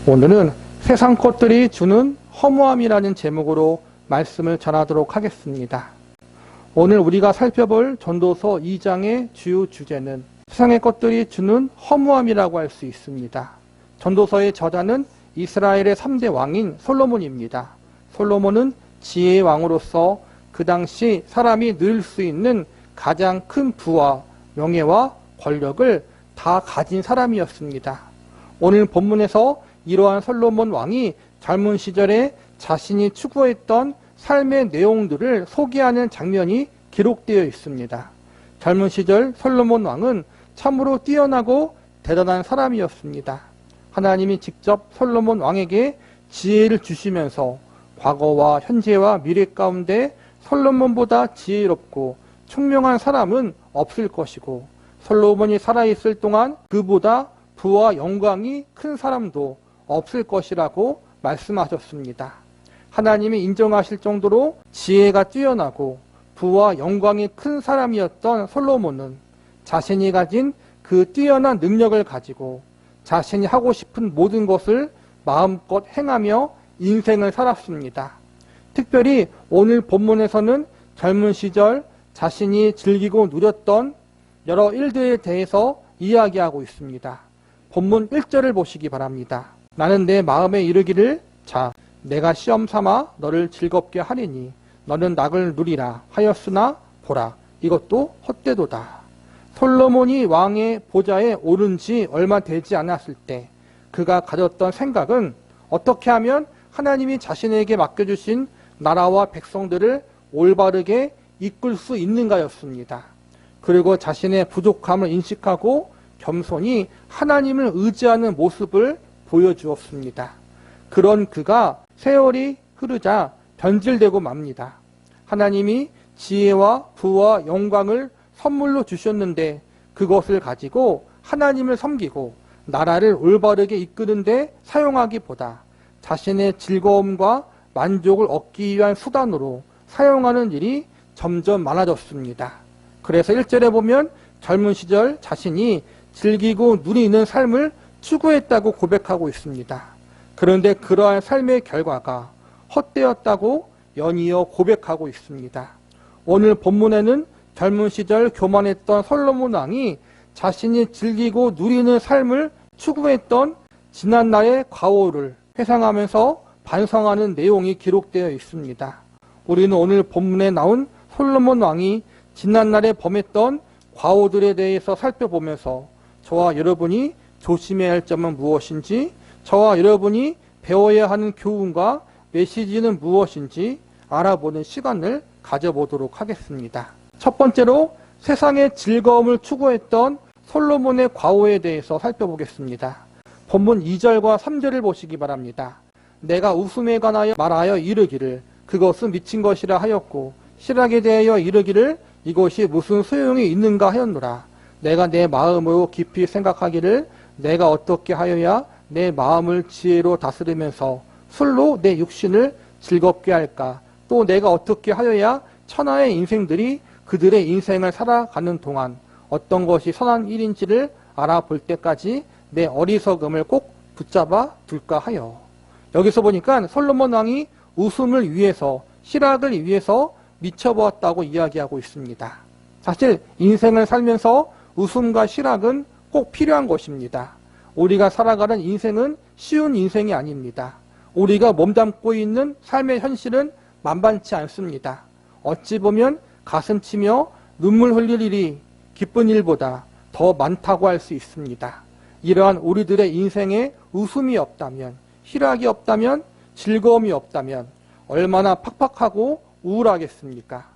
오늘은 세상 것들이 주는 허무함이라는 제목으로 말씀을 전하도록 하겠습니다. 오늘 우리가 살펴볼 전도서 2장의 주요 주제는 세상의 것들이 주는 허무함이라고 할 수 있습니다. 전도서의 저자는 이스라엘의 3대 왕인 솔로몬입니다. 솔로몬은 지혜의 왕으로서 그 당시 사람이 누릴 수 있는 가장 큰 부와 명예와 권력을 다 가진 사람이었습니다. 오늘 본문에서 이러한 솔로몬 왕이 젊은 시절에 자신이 추구했던 삶의 내용들을 소개하는 장면이 기록되어 있습니다. 젊은 시절 솔로몬 왕은 참으로 뛰어나고 대단한 사람이었습니다. 하나님이 직접 솔로몬 왕에게 지혜를 주시면서 과거와 현재와 미래 가운데 솔로몬보다 지혜롭고 총명한 사람은 없을 것이고 솔로몬이 살아있을 동안 그보다 부와 영광이 큰 사람도 없을 것이라고 말씀하셨습니다. 하나님이 인정하실 정도로 지혜가 뛰어나고 부와 영광이 큰 사람이었던 솔로몬은 자신이 가진 그 뛰어난 능력을 가지고 자신이 하고 싶은 모든 것을 마음껏 행하며 인생을 살았습니다. 특별히 오늘 본문에서는 젊은 시절 자신이 즐기고 누렸던 여러 일들에 대해서 이야기하고 있습니다. 본문 1절을 보시기 바랍니다. 나는 내 마음에 이르기를 자 내가 시험 삼아 너를 즐겁게 하리니 너는 낙을 누리라 하였으나 보라 이것도 헛되도다. 솔로몬이 왕의 보좌에 오른 지 얼마 되지 않았을 때 그가 가졌던 생각은 어떻게 하면 하나님이 자신에게 맡겨주신 나라와 백성들을 올바르게 이끌 수 있는가였습니다. 그리고 자신의 부족함을 인식하고 겸손히 하나님을 의지하는 모습을 보여주었습니다. 그런 그가 세월이 흐르자 변질되고 맙니다. 하나님이 지혜와 부와 영광을 선물로 주셨는데 그것을 가지고 하나님을 섬기고 나라를 올바르게 이끄는데 사용하기보다 자신의 즐거움과 만족을 얻기 위한 수단으로 사용하는 일이 점점 많아졌습니다. 그래서 1절에 보면 젊은 시절 자신이 즐기고 누리는 삶을 추구했다고 고백하고 있습니다. 그런데 그러한 삶의 결과가 헛되었다고 연이어 고백하고 있습니다. 오늘 본문에는 젊은 시절 교만했던 솔로몬 왕이 자신이 즐기고 누리는 삶을 추구했던 지난날의 과오를 회상하면서 반성하는 내용이 기록되어 있습니다. 우리는 오늘 본문에 나온 솔로몬 왕이 지난날에 범했던 과오들에 대해서 살펴보면서 저와 여러분이 조심해야 할 점은 무엇인지, 저와 여러분이 배워야 하는 교훈과 메시지는 무엇인지 알아보는 시간을 가져보도록 하겠습니다. 첫 번째로 세상의 즐거움을 추구했던 솔로몬의 과오에 대해서 살펴보겠습니다. 본문 2절과 3절을 보시기 바랍니다. 내가 웃음에 관하여 말하여 이르기를 그것은 미친 것이라 하였고 실학에 대하여 이르기를 이것이 무슨 소용이 있는가 하였노라. 내가 내 마음으로 깊이 생각하기를 내가 어떻게 하여야 내 마음을 지혜로 다스리면서 술로 내 육신을 즐겁게 할까? 또 내가 어떻게 하여야 천하의 인생들이 그들의 인생을 살아가는 동안 어떤 것이 선한 일인지를 알아볼 때까지 내 어리석음을 꼭 붙잡아 둘까 하여. 여기서 보니까 솔로몬 왕이 웃음을 위해서 실학을 위해서 미쳐보았다고 이야기하고 있습니다. 사실 인생을 살면서 웃음과 실학은 꼭 필요한 것입니다. 우리가 살아가는 인생은 쉬운 인생이 아닙니다. 우리가 몸담고 있는 삶의 현실은 만만치 않습니다. 어찌 보면 가슴 치며 눈물 흘릴 일이 기쁜 일보다 더 많다고 할 수 있습니다. 이러한 우리들의 인생에 웃음이 없다면, 희락이 없다면, 즐거움이 없다면 얼마나 팍팍하고 우울하겠습니까?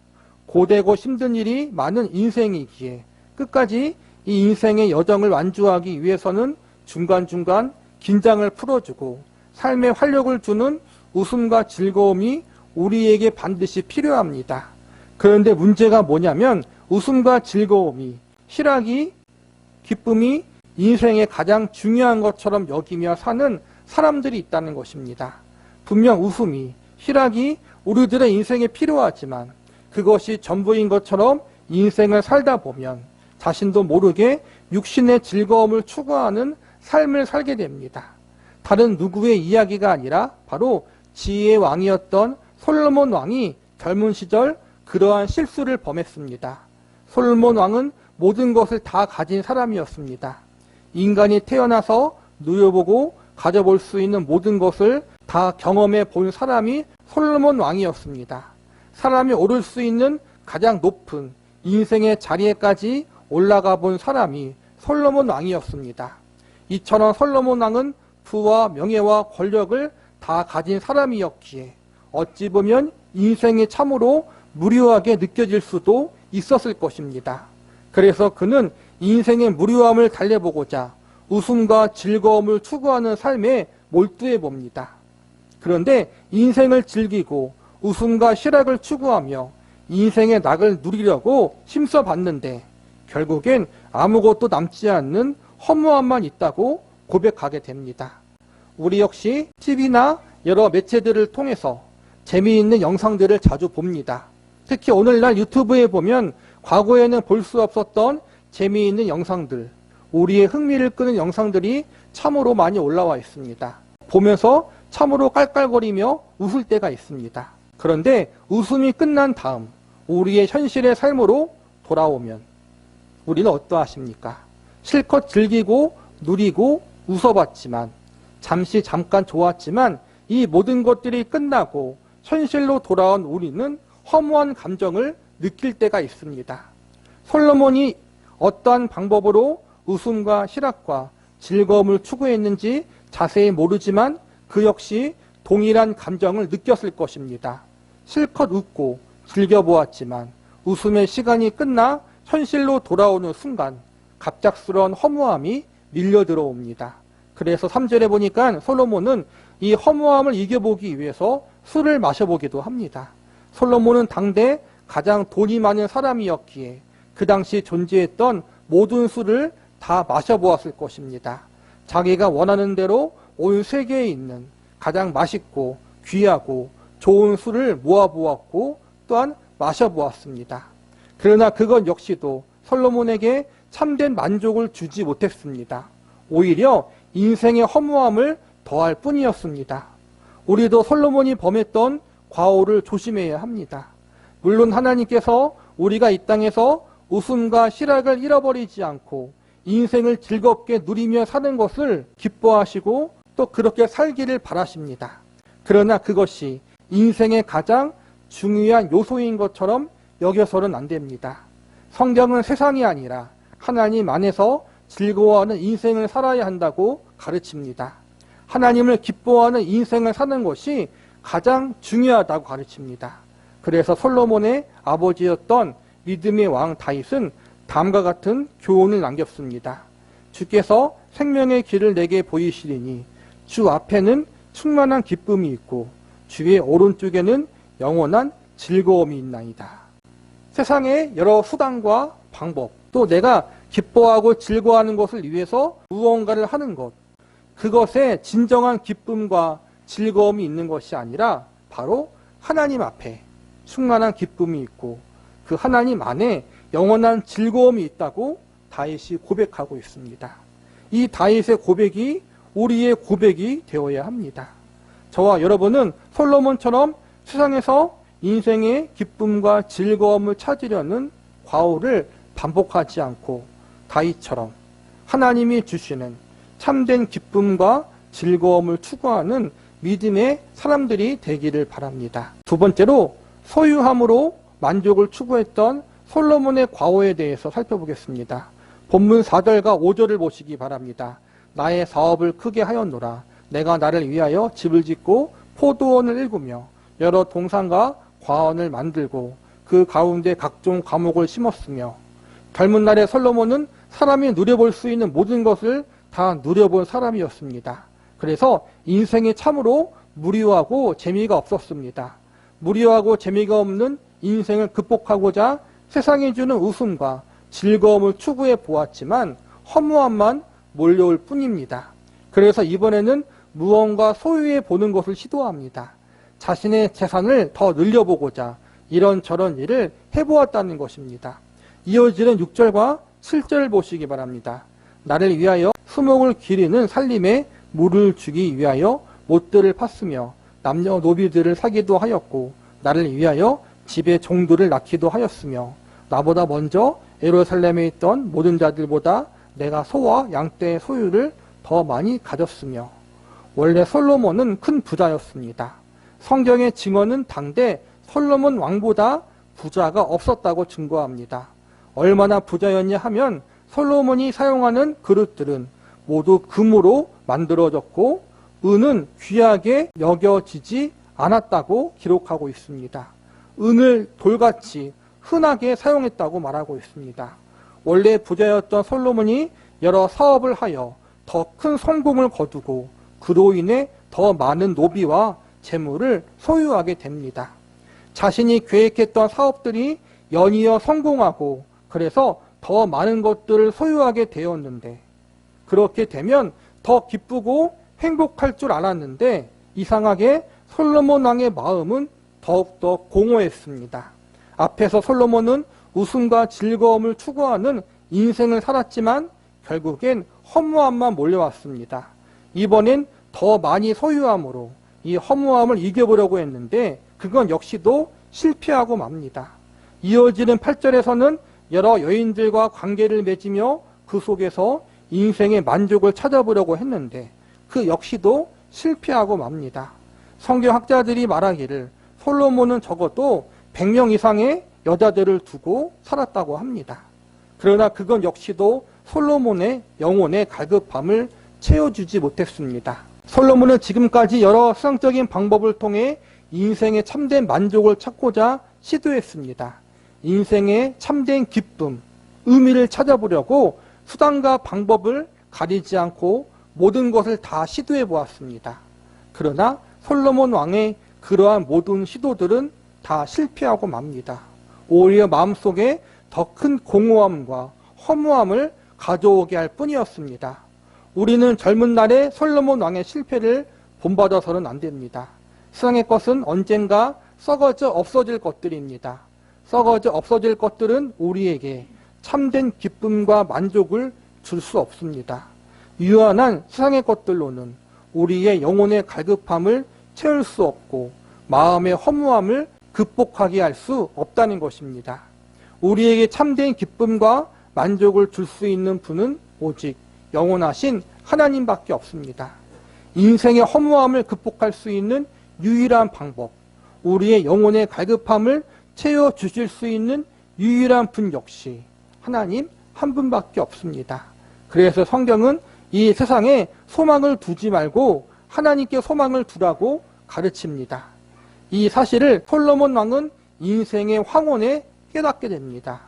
고되고 힘든 일이 많은 인생이기에 끝까지 이 인생의 여정을 완주하기 위해서는 중간중간 긴장을 풀어주고 삶에 활력을 주는 웃음과 즐거움이 우리에게 반드시 필요합니다. 그런데 문제가 뭐냐면 웃음과 즐거움이, 희락이, 기쁨이 인생의 가장 중요한 것처럼 여기며 사는 사람들이 있다는 것입니다. 분명 웃음이, 희락이 우리들의 인생에 필요하지만 그것이 전부인 것처럼 인생을 살다 보면 자신도 모르게 육신의 즐거움을 추구하는 삶을 살게 됩니다. 다른 누구의 이야기가 아니라 바로 지혜의 왕이었던 솔로몬 왕이 젊은 시절 그러한 실수를 범했습니다. 솔로몬 왕은 모든 것을 다 가진 사람이었습니다. 인간이 태어나서 누려보고 가져볼 수 있는 모든 것을 다 경험해 본 사람이 솔로몬 왕이었습니다. 사람이 오를 수 있는 가장 높은 인생의 자리에까지 올라가 본 사람이 솔로몬 왕이었습니다. 이처럼 솔로몬 왕은 부와 명예와 권력을 다 가진 사람이었기에 어찌 보면 인생이 참으로 무료하게 느껴질 수도 있었을 것입니다. 그래서 그는 인생의 무료함을 달래보고자 웃음과 즐거움을 추구하는 삶에 몰두해 봅니다. 그런데 인생을 즐기고 웃음과 실학을 추구하며 인생의 낙을 누리려고 힘써봤는데 결국엔 아무것도 남지 않는 허무함만 있다고 고백하게 됩니다. 우리 역시 TV나 여러 매체들을 통해서 재미있는 영상들을 자주 봅니다. 특히 오늘날 유튜브에 보면 과거에는 볼 수 없었던 재미있는 영상들, 우리의 흥미를 끄는 영상들이 참으로 많이 올라와 있습니다. 보면서 참으로 깔깔거리며 웃을 때가 있습니다. 그런데 웃음이 끝난 다음 우리의 현실의 삶으로 돌아오면 우리는 어떠하십니까? 실컷 즐기고 누리고 웃어봤지만 잠깐 좋았지만 이 모든 것들이 끝나고 현실로 돌아온 우리는 허무한 감정을 느낄 때가 있습니다. 솔로몬이 어떠한 방법으로 웃음과 실학과 즐거움을 추구했는지 자세히 모르지만 그 역시 동일한 감정을 느꼈을 것입니다. 실컷 웃고 즐겨보았지만 웃음의 시간이 끝나 현실로 돌아오는 순간 갑작스러운 허무함이 밀려 들어옵니다. 그래서 3절에 보니까 솔로몬은 이 허무함을 이겨보기 위해서 술을 마셔보기도 합니다. 솔로몬은 당대 가장 돈이 많은 사람이었기에 그 당시 존재했던 모든 술을 다 마셔보았을 것입니다. 자기가 원하는 대로 온 세계에 있는 가장 맛있고 귀하고 좋은 술을 모아보았고 또한 마셔보았습니다. 그러나 그것 역시도 솔로몬에게 참된 만족을 주지 못했습니다. 오히려 인생의 허무함을 더할 뿐이었습니다. 우리도 솔로몬이 범했던 과오를 조심해야 합니다. 물론 하나님께서 우리가 이 땅에서 웃음과 실학을 잃어버리지 않고 인생을 즐겁게 누리며 사는 것을 기뻐하시고 또 그렇게 살기를 바라십니다. 그러나 그것이 인생의 가장 중요한 요소인 것처럼 여겨서는 안 됩니다. 성경은 세상이 아니라 하나님 안에서 즐거워하는 인생을 살아야 한다고 가르칩니다. 하나님을 기뻐하는 인생을 사는 것이 가장 중요하다고 가르칩니다. 그래서 솔로몬의 아버지였던 믿음의 왕 다윗은 다음과 같은 교훈을 남겼습니다. 주께서 생명의 길을 내게 보이시리니 주 앞에는 충만한 기쁨이 있고 주의 오른쪽에는 영원한 즐거움이 있나이다. 세상의 여러 수단과 방법, 또 내가 기뻐하고 즐거워하는 것을 위해서 무언가를 하는 것, 그것에 진정한 기쁨과 즐거움이 있는 것이 아니라 바로 하나님 앞에 충만한 기쁨이 있고 그 하나님 안에 영원한 즐거움이 있다고 다윗이 고백하고 있습니다. 이 다윗의 고백이 우리의 고백이 되어야 합니다. 저와 여러분은 솔로몬처럼 세상에서 인생의 기쁨과 즐거움을 찾으려는 과오를 반복하지 않고 다윗처럼 하나님이 주시는 참된 기쁨과 즐거움을 추구하는 믿음의 사람들이 되기를 바랍니다. 두 번째로 소유함으로 만족을 추구했던 솔로몬의 과오에 대해서 살펴보겠습니다. 본문 4절과 5절을 보시기 바랍니다. 나의 사업을 크게 하였노라. 내가 나를 위하여 집을 짓고 포도원을 일구며 여러 동산과 과원을 만들고 그 가운데 각종 과목을 심었으며. 젊은 날의 솔로몬은 사람이 누려볼 수 있는 모든 것을 다 누려본 사람이었습니다. 그래서 인생이 참으로 무료하고 재미가 없었습니다. 무료하고 재미가 없는 인생을 극복하고자 세상이 주는 웃음과 즐거움을 추구해 보았지만 허무함만 몰려올 뿐입니다. 그래서 이번에는 무언가 소유해 보는 것을 시도합니다. 자신의 재산을 더 늘려보고자 이런저런 일을 해보았다는 것입니다. 이어지는 6절과 7절을 보시기 바랍니다. 나를 위하여 수목을 기르는 살림에 물을 주기 위하여 못들을 팠으며 남녀 노비들을 사기도 하였고 나를 위하여 집에 종들을 낳기도 하였으며 나보다 먼저 예루살렘에 있던 모든 자들보다 내가 소와 양떼의 소유를 더 많이 가졌으며 원래 솔로몬은 큰 부자였습니다. 성경의 증언은 당대 솔로몬 왕보다 부자가 없었다고 증거합니다. 얼마나 부자였냐 하면 솔로몬이 사용하는 그릇들은 모두 금으로 만들어졌고 은은 귀하게 여겨지지 않았다고 기록하고 있습니다. 은을 돌같이 흔하게 사용했다고 말하고 있습니다. 원래 부자였던 솔로몬이 여러 사업을 하여 더 큰 성공을 거두고 그로 인해 더 많은 노비와 재물을 소유하게 됩니다. 자신이 계획했던 사업들이 연이어 성공하고 그래서 더 많은 것들을 소유하게 되었는데 그렇게 되면 더 기쁘고 행복할 줄 알았는데 이상하게 솔로몬 왕의 마음은 더욱더 공허했습니다. 앞에서 솔로몬은 웃음과 즐거움을 추구하는 인생을 살았지만 결국엔 허무함만 몰려왔습니다. 이번엔 더 많이 소유함으로 이 허무함을 이겨보려고 했는데 그건 역시도 실패하고 맙니다. 이어지는 8절에서는 여러 여인들과 관계를 맺으며 그 속에서 인생의 만족을 찾아보려고 했는데 그 역시도 실패하고 맙니다. 성경학자들이 말하기를 솔로몬은 적어도 100명 이상의 여자들을 두고 살았다고 합니다. 그러나 그건 역시도 솔로몬의 영혼의 갈급함을 채워주지 못했습니다. 솔로몬은 지금까지 여러 수상적인 방법을 통해 인생의 참된 만족을 찾고자 시도했습니다. 인생의 참된 기쁨, 의미를 찾아보려고 수단과 방법을 가리지 않고 모든 것을 다 시도해 보았습니다. 그러나 솔로몬 왕의 그러한 모든 시도들은 다 실패하고 맙니다. 오히려 마음속에 더 큰 공허함과 허무함을 가져오게 할 뿐이었습니다. 우리는 젊은 날에 솔로몬 왕의 실패를 본받아서는 안 됩니다. 세상의 것은 언젠가 썩어져 없어질 것들입니다. 썩어져 없어질 것들은 우리에게 참된 기쁨과 만족을 줄 수 없습니다. 유한한 세상의 것들로는 우리의 영혼의 갈급함을 채울 수 없고 마음의 허무함을 극복하게 할 수 없다는 것입니다. 우리에게 참된 기쁨과 만족을 줄 수 있는 분은 오직 영원하신 하나님밖에 없습니다. 인생의 허무함을 극복할 수 있는 유일한 방법, 우리의 영혼의 갈급함을 채워주실 수 있는 유일한 분 역시 하나님 한 분밖에 없습니다. 그래서 성경은 이 세상에 소망을 두지 말고 하나님께 소망을 두라고 가르칩니다. 이 사실을 솔로몬 왕은 인생의 황혼에 깨닫게 됩니다.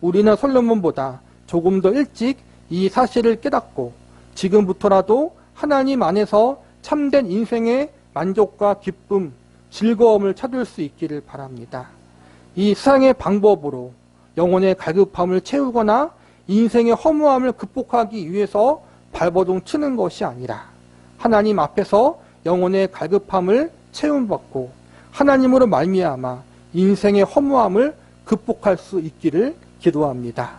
우리는 솔로몬보다 조금 더 일찍 이 사실을 깨닫고 지금부터라도 하나님 안에서 참된 인생의 만족과 기쁨, 즐거움을 찾을 수 있기를 바랍니다. 이 세상의 방법으로 영혼의 갈급함을 채우거나 인생의 허무함을 극복하기 위해서 발버둥 치는 것이 아니라 하나님 앞에서 영혼의 갈급함을 채움받고 하나님으로 말미암아 인생의 허무함을 극복할 수 있기를 기도합니다.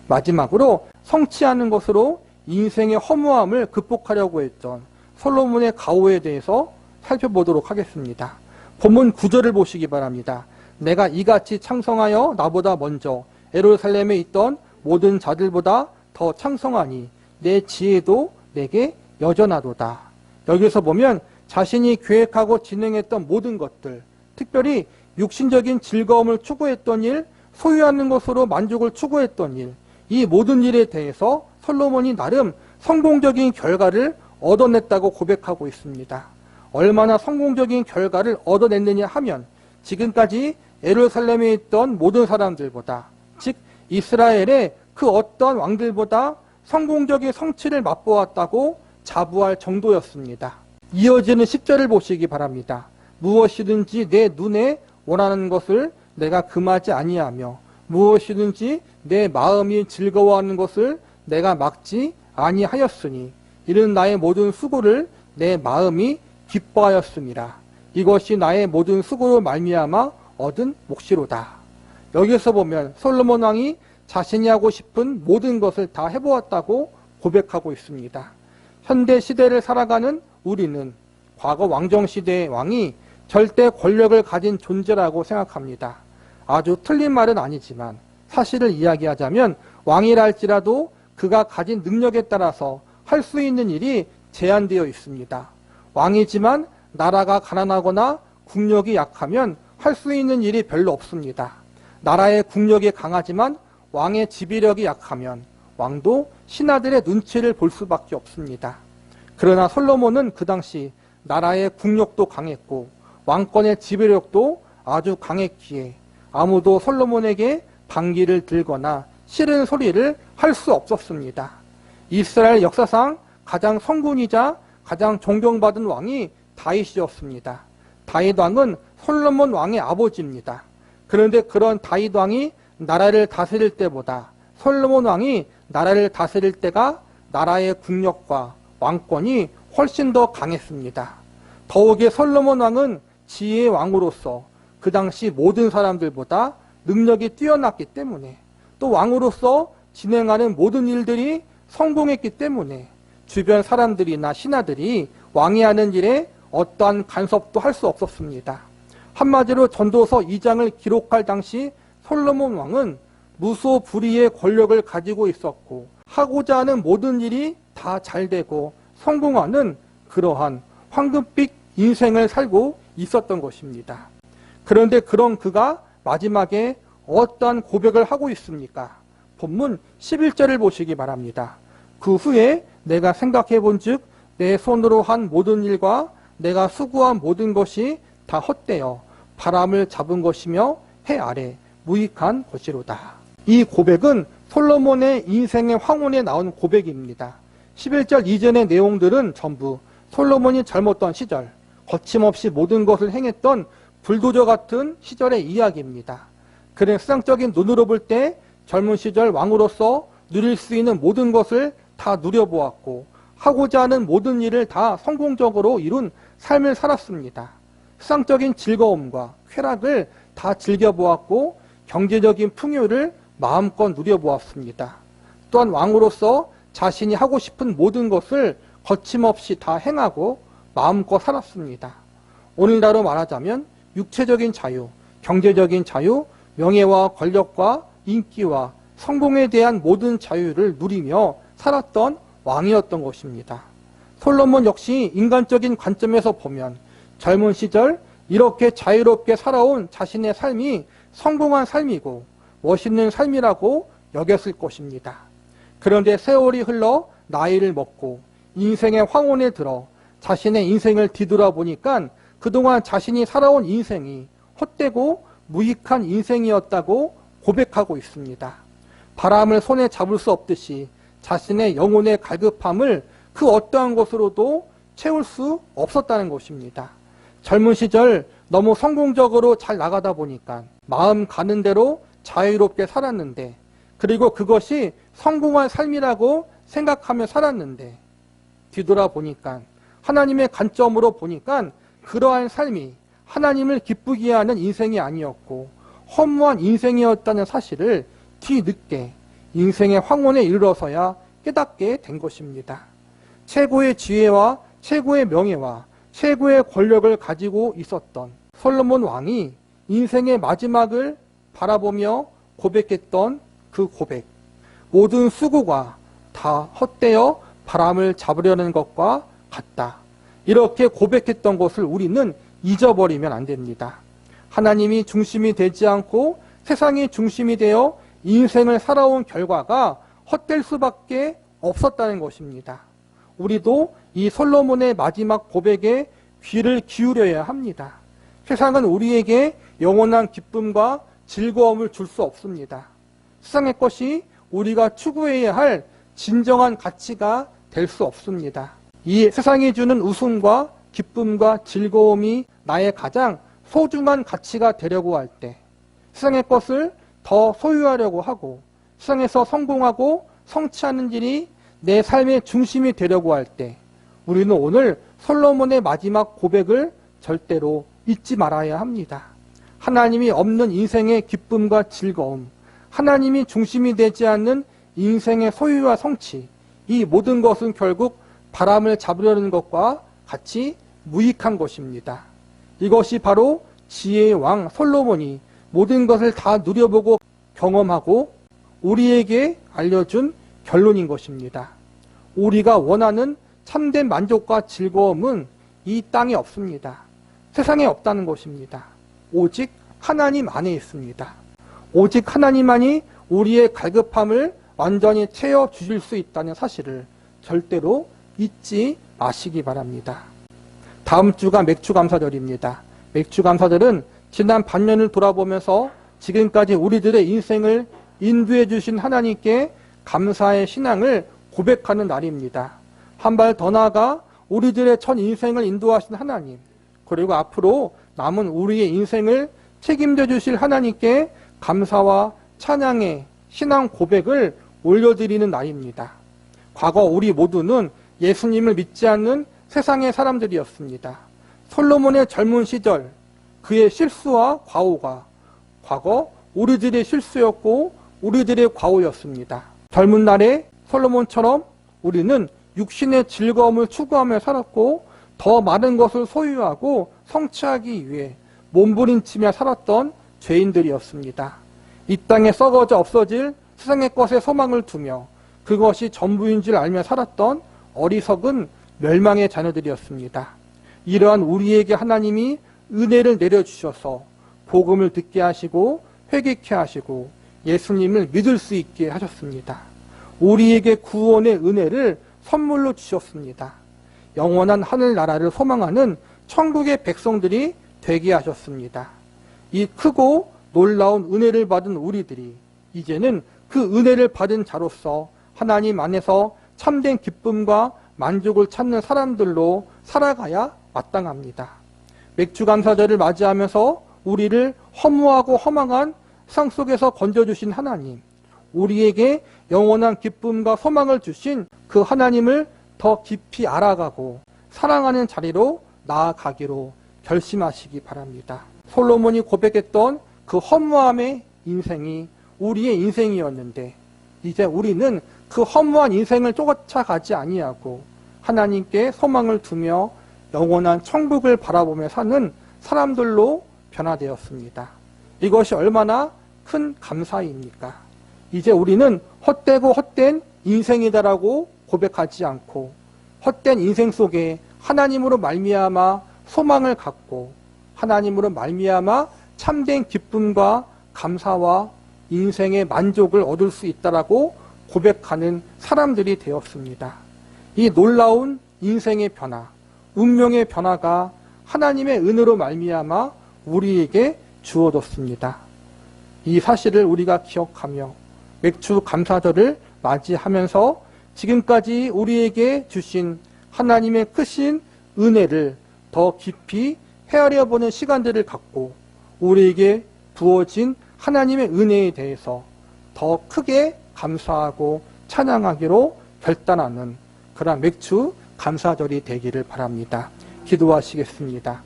마지막으로 성취하는 것으로 인생의 허무함을 극복하려고 했던 솔로몬의 가오에 대해서 살펴보도록 하겠습니다. 본문 9절을 보시기 바랍니다. 내가 이같이 창성하여 나보다 먼저 예루살렘에 있던 모든 자들보다 더 창성하니 내 지혜도 내게 여전하도다. 여기서 보면 자신이 계획하고 진행했던 모든 것들, 특별히 육신적인 즐거움을 추구했던 일, 소유하는 것으로 만족을 추구했던 일, 이 모든 일에 대해서 솔로몬이 나름 성공적인 결과를 얻어냈다고 고백하고 있습니다. 얼마나 성공적인 결과를 얻어냈느냐 하면 지금까지 예루살렘에 있던 모든 사람들보다, 즉 이스라엘의 그 어떤 왕들보다 성공적인 성취를 맛보았다고 자부할 정도였습니다. 이어지는 10절을 보시기 바랍니다. 무엇이든지 내 눈에 원하는 것을 내가 금하지 아니하며 무엇이든지 내 마음이 즐거워하는 것을 내가 막지 아니하였으니 이는 나의 모든 수고를 내 마음이 기뻐하였음이라. 이것이 나의 모든 수고로 말미암아 얻은 몫이로다. 여기서 보면 솔로몬 왕이 자신이 하고 싶은 모든 것을 다 해보았다고 고백하고 있습니다. 현대 시대를 살아가는 우리는 과거 왕정시대의 왕이 절대 권력을 가진 존재라고 생각합니다. 아주 틀린 말은 아니지만 사실을 이야기하자면 왕이라 할지라도 그가 가진 능력에 따라서 할 수 있는 일이 제한되어 있습니다. 왕이지만 나라가 가난하거나 국력이 약하면 할 수 있는 일이 별로 없습니다. 나라의 국력이 강하지만 왕의 지배력이 약하면 왕도 신하들의 눈치를 볼 수밖에 없습니다. 그러나 솔로몬은 그 당시 나라의 국력도 강했고 왕권의 지배력도 아주 강했기에 아무도 솔로몬에게 반기를 들거나 싫은 소리를 할 수 없었습니다. 이스라엘 역사상 가장 성군이자 가장 존경받은 왕이 다윗이었습니다. 다윗 왕은 솔로몬 왕의 아버지입니다. 그런데 그런 다윗 왕이 나라를 다스릴 때보다 솔로몬 왕이 나라를 다스릴 때가 나라의 국력과 왕권이 훨씬 더 강했습니다. 더욱이 솔로몬 왕은 지혜의 왕으로서 그 당시 모든 사람들보다 능력이 뛰어났기 때문에 또 왕으로서 진행하는 모든 일들이 성공했기 때문에 주변 사람들이나 신하들이 왕이 하는 일에 어떠한 간섭도 할 수 없었습니다. 한마디로 전도서 2장을 기록할 당시 솔로몬 왕은 무소불위의 권력을 가지고 있었고 하고자 하는 모든 일이 다 잘되고 성공하는 그러한 황금빛 인생을 살고 있었던 것입니다. 그런데 그런 그가 마지막에 어떠한 고백을 하고 있습니까? 본문 11절을 보시기 바랍니다. 그 후에 내가 생각해 본즉 내 손으로 한 모든 일과 내가 수고한 모든 것이 다 헛되어 바람을 잡은 것이며 해 아래 무익한 것이로다. 이 고백은 솔로몬의 인생의 황혼에 나온 고백입니다. 11절 이전의 내용들은 전부 솔로몬이 젊었던 시절, 거침없이 모든 것을 행했던 불도저 같은 시절의 이야기입니다. 그는 세상적인 눈으로 볼 때 젊은 시절 왕으로서 누릴 수 있는 모든 것을 다 누려보았고 하고자 하는 모든 일을 다 성공적으로 이룬 삶을 살았습니다. 세상적인 즐거움과 쾌락을 다 즐겨보았고 경제적인 풍요를 마음껏 누려보았습니다. 또한 왕으로서 자신이 하고 싶은 모든 것을 거침없이 다 행하고 마음껏 살았습니다. 오늘날로 말하자면 육체적인 자유, 경제적인 자유, 명예와 권력과 인기와 성공에 대한 모든 자유를 누리며 살았던 왕이었던 것입니다. 솔로몬 역시 인간적인 관점에서 보면 젊은 시절 이렇게 자유롭게 살아온 자신의 삶이 성공한 삶이고 멋있는 삶이라고 여겼을 것입니다. 그런데 세월이 흘러 나이를 먹고 인생의 황혼에 들어 자신의 인생을 뒤돌아보니까 그동안 자신이 살아온 인생이 헛되고 무익한 인생이었다고 고백하고 있습니다. 바람을 손에 잡을 수 없듯이 자신의 영혼의 갈급함을 그 어떠한 것으로도 채울 수 없었다는 것입니다. 젊은 시절 너무 성공적으로 잘 나가다 보니까 마음 가는 대로 자유롭게 살았는데 그리고 그것이 성공한 삶이라고 생각하며 살았는데 뒤돌아보니까 하나님의 관점으로 보니까 그러한 삶이 하나님을 기쁘게 하는 인생이 아니었고 허무한 인생이었다는 사실을 뒤늦게 인생의 황혼에 이르러서야 깨닫게 된 것입니다. 최고의 지혜와 최고의 명예와 최고의 권력을 가지고 있었던 솔로몬 왕이 인생의 마지막을 바라보며 고백했던 그 고백, 모든 수고가 다 헛되어 바람을 잡으려는 것과 같다. 이렇게 고백했던 것을 우리는 잊어버리면 안 됩니다. 하나님이 중심이 되지 않고 세상이 중심이 되어 인생을 살아온 결과가 헛될 수밖에 없었다는 것입니다. 우리도 이 솔로몬의 마지막 고백에 귀를 기울여야 합니다. 세상은 우리에게 영원한 기쁨과 즐거움을 줄 수 없습니다. 세상의 것이 우리가 추구해야 할 진정한 가치가 될 수 없습니다. 이 세상이 주는 웃음과 기쁨과 즐거움이 나의 가장 소중한 가치가 되려고 할 때 세상의 것을 더 소유하려고 하고 세상에서 성공하고 성취하는 일이 내 삶의 중심이 되려고 할 때 우리는 오늘 솔로몬의 마지막 고백을 절대로 잊지 말아야 합니다. 하나님이 없는 인생의 기쁨과 즐거움, 하나님이 중심이 되지 않는 인생의 소유와 성취, 이 모든 것은 결국 바람을 잡으려는 것과 같이 무익한 것입니다. 이것이 바로 지혜의 왕 솔로몬이 모든 것을 다 누려보고 경험하고 우리에게 알려준 결론인 것입니다. 우리가 원하는 참된 만족과 즐거움은 이 땅에 없습니다. 세상에 없다는 것입니다. 오직 하나님 안에 있습니다. 오직 하나님만이 우리의 갈급함을 완전히 채워주실 수 있다는 사실을 절대로 잊지 마시기 바랍니다. 다음 주가 맥주감사절입니다. 맥주감사절은 지난 반년을 돌아보면서 지금까지 우리들의 인생을 인도해 주신 하나님께 감사의 신앙을 고백하는 날입니다. 한 발 더 나아가 우리들의 전 인생을 인도하신 하나님, 그리고 앞으로 남은 우리의 인생을 책임져 주실 하나님께 감사와 찬양의 신앙 고백을 올려드리는 날입니다. 과거 우리 모두는 예수님을 믿지 않는 세상의 사람들이었습니다. 솔로몬의 젊은 시절 그의 실수와 과오가 과거 우리들의 실수였고 우리들의 과오였습니다. 젊은 날에 솔로몬처럼 우리는 육신의 즐거움을 추구하며 살았고 더 많은 것을 소유하고 성취하기 위해 몸부림치며 살았던 죄인들이었습니다. 이 땅에 썩어져 없어질 세상의 것에 소망을 두며 그것이 전부인 줄 알며 살았던 어리석은 멸망의 자녀들이었습니다. 이러한 우리에게 하나님이 은혜를 내려주셔서 복음을 듣게 하시고 회개케 하시고 예수님을 믿을 수 있게 하셨습니다. 우리에게 구원의 은혜를 선물로 주셨습니다. 영원한 하늘나라를 소망하는 천국의 백성들이 되게 하셨습니다. 이 크고 놀라운 은혜를 받은 우리들이 이제는 그 은혜를 받은 자로서 하나님 안에서 참된 기쁨과 만족을 찾는 사람들로 살아가야 마땅합니다. 맥주감사절을 맞이하면서 우리를 허무하고 허망한 세상 속에서 건져주신 하나님, 우리에게 영원한 기쁨과 소망을 주신 그 하나님을 더 깊이 알아가고 사랑하는 자리로 나아가기로 결심하시기 바랍니다. 솔로몬이 고백했던 그 허무함의 인생이 우리의 인생이었는데 이제 우리는 그 허무한 인생을 쫓아가지 아니하고 하나님께 소망을 두며 영원한 천국을 바라보며 사는 사람들로 변화되었습니다. 이것이 얼마나 큰 감사입니까? 이제 우리는 헛되고 헛된 인생이다라고 고백하지 않고 헛된 인생 속에 하나님으로 말미암아 소망을 갖고 하나님으로 말미암아 참된 기쁨과 감사와 인생의 만족을 얻을 수 있다라고 고백하는 사람들이 되었습니다. 이 놀라운 인생의 변화, 운명의 변화가 하나님의 은혜로 말미암아 우리에게 주어졌습니다. 이 사실을 우리가 기억하며 맥주 감사절을 맞이하면서 지금까지 우리에게 주신 하나님의 크신 은혜를 더 깊이 헤아려 보는 시간들을 갖고 우리에게 부어진 하나님의 은혜에 대해서 더 크게 감사하고 찬양하기로 결단하는 그런 맥주 감사절이 되기를 바랍니다. 기도하시겠습니다.